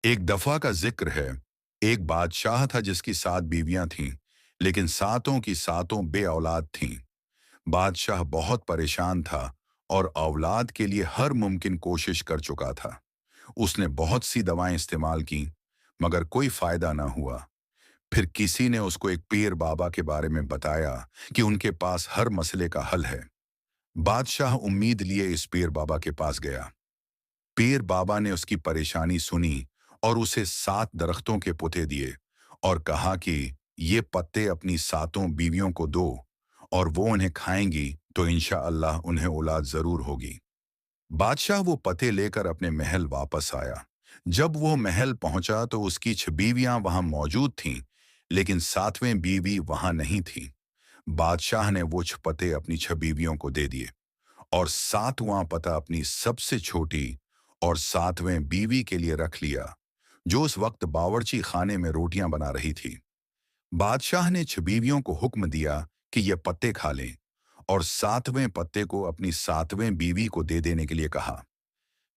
एक दफा का जिक्र है। एक बादशाह था जिसकी 7 बीवियां थीं, लेकिन सातों की सातों बे औलाद थीं। बादशाह बहुत परेशान था और औलाद के लिए हर मुमकिन कोशिश कर चुका था। उसने बहुत सी दवाएं इस्तेमाल की, मगर कोई फायदा ना हुआ। फिर किसी ने उसको एक पीर बाबा के बारे में बताया कि उनके पास हर मसले का हल है। बादशाह उम्मीद लिए इस पीर बाबा के पास गया। पीर बाबा ने उसकी परेशानी सुनी और उसे 7 दरख्तों के पुते दिए और कहा कि ये पत्ते अपनी सातों बीवियों को दो और वो उन्हें खाएंगी तो इंशाअल्लाह उन्हें औलाद जरूर होगी। बादशाह वो पत्ते लेकर अपने महल वापस आया। जब वो महल पहुंचा तो उसकी 6 बीवियां वहां मौजूद थीं, लेकिन 7वें बीवी वहां नहीं थी। बादशाह ने वो 6 पत्ते अपनी 6 बीवियों को दे दिए और 7वां पता अपनी सबसे छोटी और 7वें बीवी के लिए रख लिया, जो उस वक्त बावर्ची खाने में रोटियां बना रही थी। बादशाह ने 6 बीवियों को हुक्म दिया कि ये पत्ते खा लें और 7वें पत्ते को अपनी 7वें बीवी को दे देने के लिए कहा।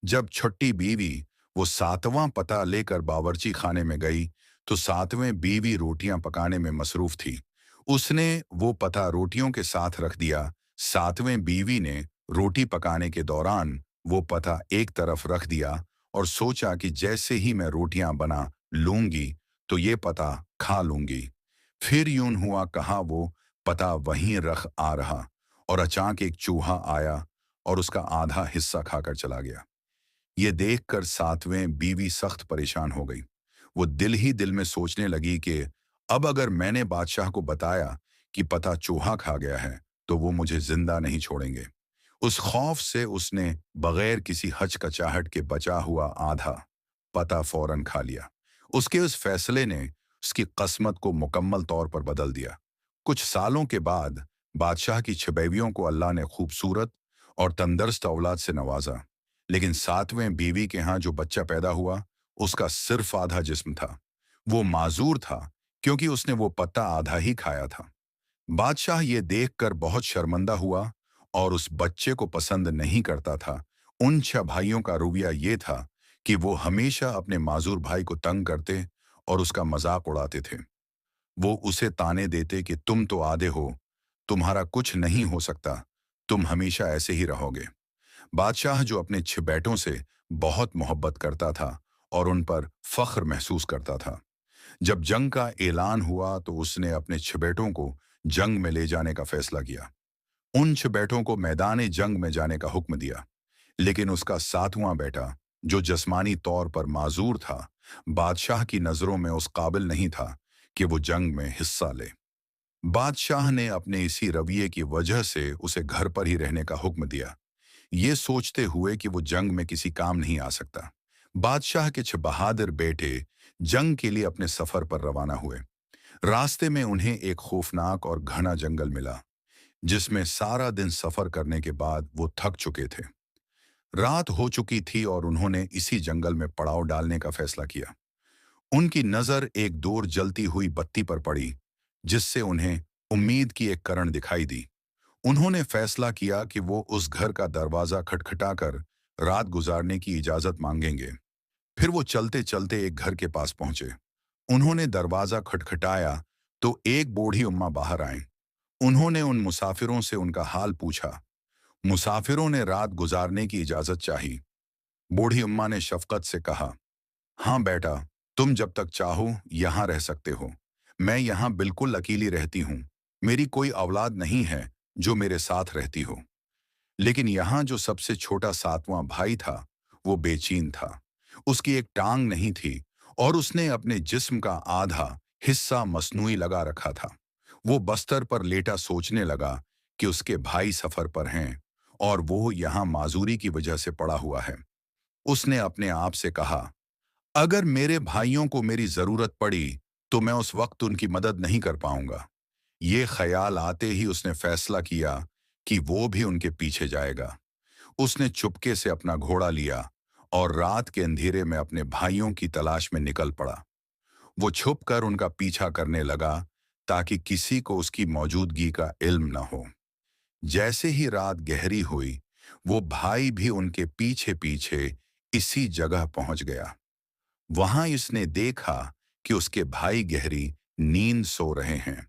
जब छठी बीवी वो 7वां पता लेकर बावर्ची खाने में गई तो 7वें बीवी रोटियां पकाने में मसरूफ थी। उसने वो पता रोटियों के साथ रख दिया। 7वें बीवी ने रोटी पकाने के दौरान वो पता एक तरफ रख दिया और सोचा कि जैसे ही मैं रोटियां बना लूंगी तो ये पता खा लूंगी। फिर यूं हुआ कहा वो पता वहीं रख आ रहा और अचानक एक चूहा आया और उसका आधा हिस्सा खाकर चला गया। ये देखकर 7वें बीवी सख्त परेशान हो गई। वो दिल ही दिल में सोचने लगी कि अब अगर मैंने बादशाह को बताया कि पता चूहा खा गया है तो वो मुझे जिंदा नहीं छोड़ेंगे। उस खौफ से उसने बगैर किसी हचकचाहट के बचा हुआ आधा पता फौरन खा लिया। उसके उस फैसले ने उसकी किस्मत को मुकम्मल तौर पर बदल दिया। कुछ सालों के बाद बादशाह की 6 बीवियों को अल्लाह ने खूबसूरत और तंदुरुस्त औलाद से नवाजा, लेकिन 7वें बीवी के यहाँ जो बच्चा पैदा हुआ उसका सिर्फ आधा जिस्म था। वो माजूर था क्योंकि उसने वो पत्ता आधा ही खाया था। बादशाह ये देखकर बहुत शर्मिंदा हुआ और उस बच्चे को पसंद नहीं करता था। उन 6 भाइयों का रवैया ये था कि वो हमेशा अपने माजूर भाई को तंग करते और उसका मजाक उड़ाते थे। वो उसे ताने देते कि तुम तो आधे हो, तुम्हारा कुछ नहीं हो सकता, तुम हमेशा ऐसे ही रहोगे। बादशाह जो अपने 6 बेटों से बहुत मोहब्बत करता था और उन पर फख्र महसूस करता था, जब जंग का ऐलान हुआ तो उसने अपने 6 बेटों को जंग में ले जाने का फैसला किया। उन 6 बेटों को मैदान जंग में जाने का हुक्म दिया, लेकिन उसका 7वां बेटा, जो जिस्मानी तौर पर माजूर था, बादशाह की नजरों में उस काबिल नहीं था कि वो जंग में हिस्सा ले। बादशाह ने अपने इसी रवैये की वजह से उसे घर पर ही रहने का हुक्म दिया, ये सोचते हुए कि वो जंग में किसी काम नहीं आ सकता। बादशाह के 6 बहादुर बेटे जंग के लिए अपने सफर पर रवाना हुए। रास्ते में उन्हें एक खौफनाक और घना जंगल मिला, जिसमें सारा दिन सफर करने के बाद वो थक चुके थे। रात हो चुकी थी और उन्होंने इसी जंगल में पड़ाव डालने का फैसला किया। उनकी नजर एक दूर जलती हुई बत्ती पर पड़ी, जिससे उन्हें उम्मीद की एक किरण दिखाई दी। उन्होंने फैसला किया कि वो उस घर का दरवाजा खटखटाकर रात गुजारने की इजाजत मांगेंगे। फिर वो चलते चलते एक घर के पास पहुंचे। उन्होंने दरवाजा खटखटाया तो एक बूढ़ी उम्मा बाहर आईं। उन्होंने उन मुसाफिरों से उनका हाल पूछा। मुसाफिरों ने रात गुजारने की इजाजत चाही। बूढ़ी उम्मा ने शफकत से कहा, हाँ बेटा, तुम जब तक चाहो यहाँ रह सकते हो। मैं यहाँ बिल्कुल अकेली रहती हूँ। मेरी कोई औलाद नहीं है जो मेरे साथ रहती हो। लेकिन यहाँ जो सबसे छोटा 7वां भाई था, वो बेचैन था। उसकी एक टांग नहीं थी और उसने अपने जिस्म का आधा हिस्सा मसनूई लगा रखा था। वो बस्तर पर लेटा सोचने लगा कि उसके भाई सफर पर हैं और वो यहाँ माजूरी की वजह से पड़ा हुआ है। उसने अपने आप से कहा, अगर मेरे भाइयों को मेरी जरूरत पड़ी तो मैं उस वक्त उनकी मदद नहीं कर पाऊंगा। ये ख्याल आते ही उसने फैसला किया कि वो भी उनके पीछे जाएगा। उसने चुपके से अपना घोड़ा लिया और रात के अंधेरे में अपने भाइयों की तलाश में निकल पड़ा। वो छुपकर उनका पीछा करने लगा ताकि किसी को उसकी मौजूदगी का इल्म न हो। जैसे ही रात गहरी हुई, वो भाई भी उनके पीछे पीछे इसी जगह पहुंच गया। वहां इसने देखा कि उसके भाई गहरी नींद सो रहे हैं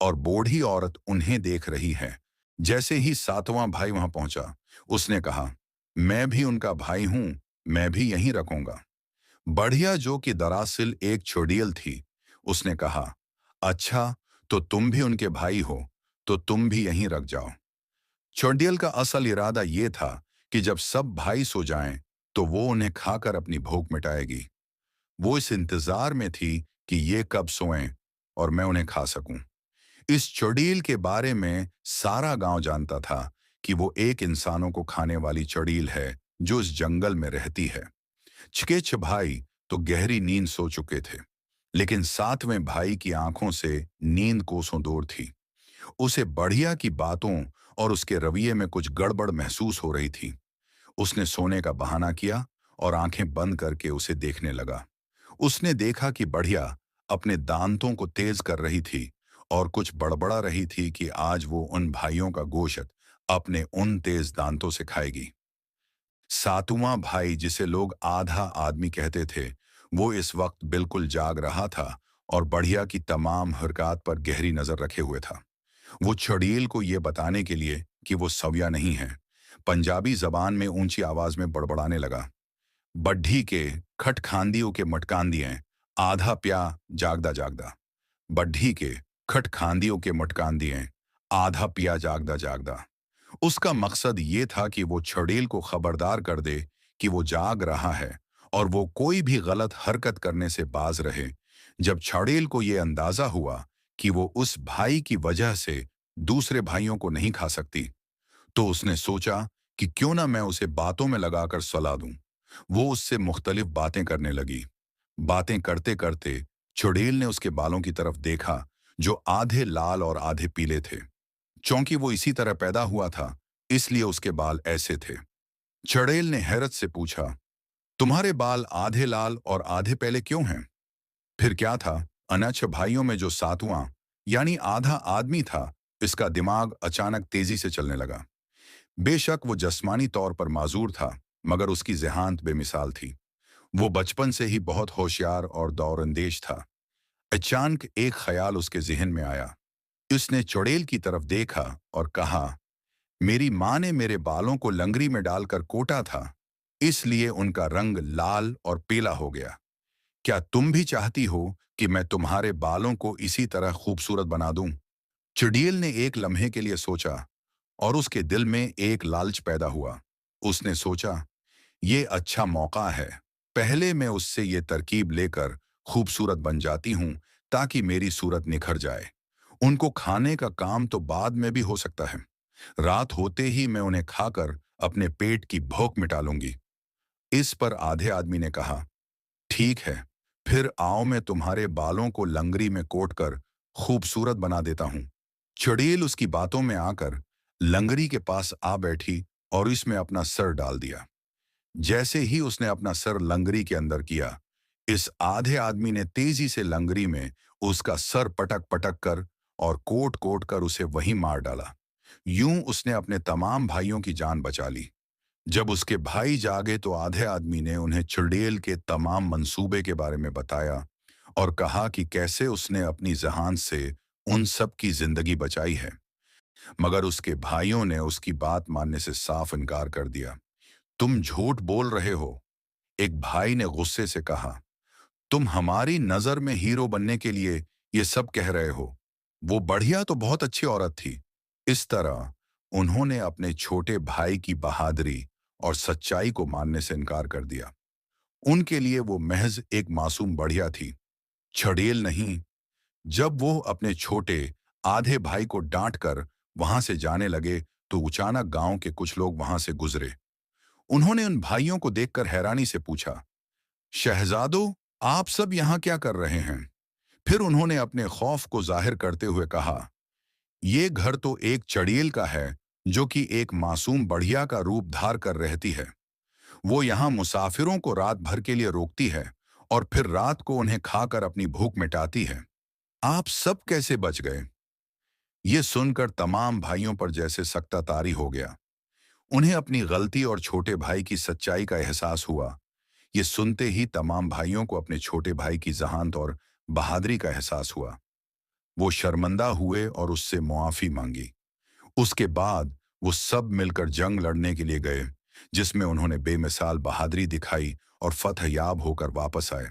और बूढ़ी औरत उन्हें देख रही है। जैसे ही सातवां भाई वहां पहुंचा, उसने कहा, मैं भी उनका भाई हूं, मैं भी यहीं रखूंगा। बढ़िया, जो कि दरअसल एक चुड़ैल थी, उसने कहा, अच्छा, तो तुम भी उनके भाई हो, तो तुम भी यहीं रख जाओ। चुड़ैल का असल इरादा ये था कि जब सब भाई सो जाएं, तो वो उन्हें खाकर अपनी भूख मिटाएगी। वो इस इंतजार में थी कि ये कब सोएं और मैं उन्हें खा सकूं। इस चुड़ैल के बारे में सारा गांव जानता था कि वो एक इंसानों को खाने वाली चुड़ैल है जो इस जंगल में रहती है। छकेच भाई तो गहरी नींद सो चुके थे, लेकिन सातवें भाई की आंखों से नींद कोसों दूर थी। उसे बढ़िया की बातों और उसके रवैये में कुछ गड़बड़ महसूस हो रही थी। उसने सोने का बहाना किया और आंखें बंद करके उसे देखने लगा। उसने देखा कि बढ़िया अपने दांतों को तेज कर रही थी और कुछ बड़बड़ा रही थी कि आज वो उन भाइयों का गोश्त अपने उन तेज दांतों से खाएगी। सातवां भाई, जिसे लोग आधा आदमी कहते थे, वो इस वक्त बिल्कुल जाग रहा था और बढ़िया की तमाम हरकत पर गहरी नजर रखे हुए था। वो चुड़ैल को ये बताने के लिए कि वो सव्या नहीं है, पंजाबी जबान में ऊंची आवाज में बड़बड़ाने लगा, बड्ढी के खटखांदियों के मटकांदियां, आधा प्या जागदा जागदा। बड्ढी के खटखांदियों के मटकांदियां, आधा पिया जागदा जागदा। उसका मकसद ये था कि वो चुड़ैल को खबरदार कर दे कि वो जाग रहा है और वो कोई भी गलत हरकत करने से बाज रहे। जब चुड़ैल को ये अंदाजा हुआ कि वो उस भाई की वजह से दूसरे भाइयों को नहीं खा सकती, तो उसने सोचा कि क्यों ना मैं उसे बातों में लगाकर सुला दूं। वो उससे मुख्तलिफ बातें करने लगी। बातें करते करते चुड़ैल ने उसके बालों की तरफ देखा, जो आधे लाल और आधे पीले थे। चूंकि वो इसी तरह पैदा हुआ था, इसलिए उसके बाल ऐसे थे। चुड़ैल ने हैरत से पूछा, तुम्हारे बाल आधे लाल और आधे पीले क्यों हैं? फिर क्या था, अनछ भाइयों में जो सातवां यानी आधा आदमी था, इसका दिमाग अचानक तेजी से चलने लगा। बेशक वो जिस्मानी तौर पर माजूर था, मगर उसकी ज़हानत बेमिसाल थी। वो बचपन से ही बहुत होशियार और दौरंदेज था। अचानक एक ख्याल उसके जहन में आया। उसने चुड़ैल की तरफ देखा और कहा, मेरी माँ ने मेरे बालों को लंगरी में डालकर कोटा था, इसलिए उनका रंग लाल और पीला हो गया। क्या तुम भी चाहती हो कि मैं तुम्हारे बालों को इसी तरह खूबसूरत बना दूं? चुड़ैल ने एक लम्हे के लिए सोचा और उसके दिल में एक लालच पैदा हुआ। उसने सोचा, ये अच्छा मौका है, पहले मैं उससे ये तरकीब लेकर खूबसूरत बन जाती हूँ ताकि मेरी सूरत निखर जाए। उनको खाने का काम तो बाद में भी हो सकता है। रात होते ही मैं उन्हें खाकर अपने पेट की भूख मिटा लूंगी। इस पर आधे आदमी ने कहा, ठीक है, फिर आओ मैं तुम्हारे बालों को लंगरी में कोट कर खूबसूरत बना देता हूँ। चुड़ैल उसकी बातों में आकर लंगरी के पास आ बैठी और इसमें अपना सर डाल दिया। जैसे ही उसने अपना सर लंगरी के अंदर किया, इस आधे आदमी ने तेजी से लंगरी में उसका सर पटक पटक कर और कोट कोट कर उसे वहीं मार डाला। यूं उसने अपने तमाम भाइयों की जान बचा ली। जब उसके भाई जागे तो आधे आदमी ने उन्हें चुड़ैल के तमाम मंसूबे के बारे में बताया और कहा कि कैसे उसने अपनी जहान से उन सब की जिंदगी बचाई है। मगर उसके भाइयों ने उसकी बात मानने से साफ इनकार कर दिया। तुम झूठ बोल रहे हो, एक भाई ने गुस्से से कहा। तुम हमारी नजर में हीरो बनने के लिए ये सब कह रहे हो। वो बढ़िया तो बहुत अच्छी औरत थी। इस तरह उन्होंने अपने छोटे भाई की बहादुरी और सच्चाई को मानने से इनकार कर दिया। उनके लिए वो महज एक मासूम बढ़िया थी, छड़ेल नहीं। जब वो अपने छोटे आधे भाई को डांट कर वहां से जाने लगे, तो अचानक गांव के कुछ लोग वहां से गुजरे। उन्होंने उन भाइयों को देखकर हैरानी से पूछा, शहजादो, आप सब यहाँ क्या कर रहे हैं? फिर उन्होंने अपने खौफ को जाहिर करते हुए कहा, ये घर तो एक चड़ैल का है जो कि एक मासूम बढ़िया का रूप धार कर रहती है। वो यहाँ मुसाफिरों को रात भर के लिए रोकती है और फिर रात को उन्हें खाकर अपनी भूख मिटाती है। आप सब कैसे बच गए? ये सुनकर तमाम भाइयों पर जैसे सख्ता तारी हो गया। उन्हें अपनी गलती और छोटे भाई की सच्चाई का एहसास हुआ। ये सुनते ही तमाम भाइयों को अपने छोटे भाई की जहानत और बहादुरी का एहसास हुआ। वो शर्मिंदा हुए और उससे मुआफी मांगी। उसके बाद वो सब मिलकर जंग लड़ने के लिए गए, जिसमें उन्होंने बेमिसाल बहादुरी दिखाई और फतह याब होकर वापस आए।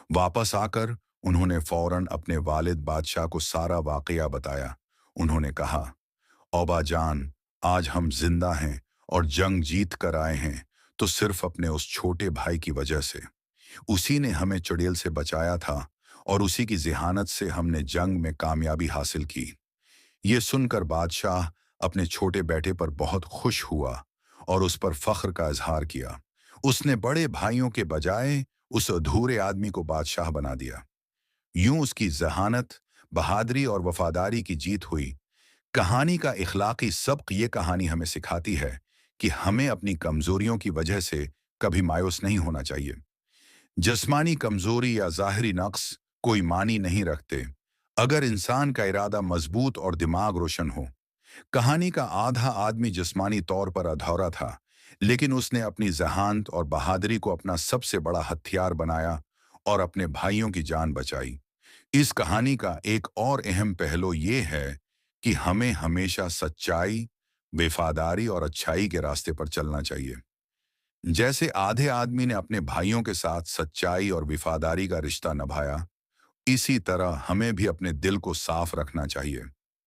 वापस आकर उन्होंने फौरन अपने वालिद बादशाह को सारा वाकया बताया। उन्होंने कहा, औबा जान, आज हम जिंदा हैं और जंग जीत कर आए हैं तो सिर्फ अपने उस छोटे भाई की वजह से। उसी ने हमें चुड़ैल से बचाया था और उसी की ज़िहानत से हमने जंग में कामयाबी हासिल की। ये सुनकर बादशाह अपने छोटे बेटे पर बहुत खुश हुआ और उस पर फख्र का इजहार किया। उसने बड़े भाइयों के बजाय उस अधूरे आदमी को बादशाह बना दिया। यूं उसकी जहानत, बहादुरी और वफादारी की जीत हुई। कहानी का इखलाकी सबक ये कहानी हमें सिखाती है कि हमें अपनी कमजोरियों की वजह से कभी मायूस नहीं होना चाहिए। जिस्मानी कमजोरी या ज़ाहिरी नक्स कोई मानी नहीं रखते, अगर इंसान का इरादा मजबूत और दिमाग रोशन हो। कहानी का आधा आदमी जिस्मानी तौर पर अधूरा था, लेकिन उसने अपनी जहानत और बहादुरी को अपना सबसे बड़ा हथियार बनाया और अपने भाइयों की जान बचाई। इस कहानी का एक और अहम पहलू ये है कि हमें हमेशा सच्चाई, वफादारी और अच्छाई के रास्ते पर चलना चाहिए। जैसे आधे आदमी ने अपने भाइयों के साथ सच्चाई और वफादारी का रिश्ता निभाया, इसी तरह हमें भी अपने दिल को साफ रखना चाहिए।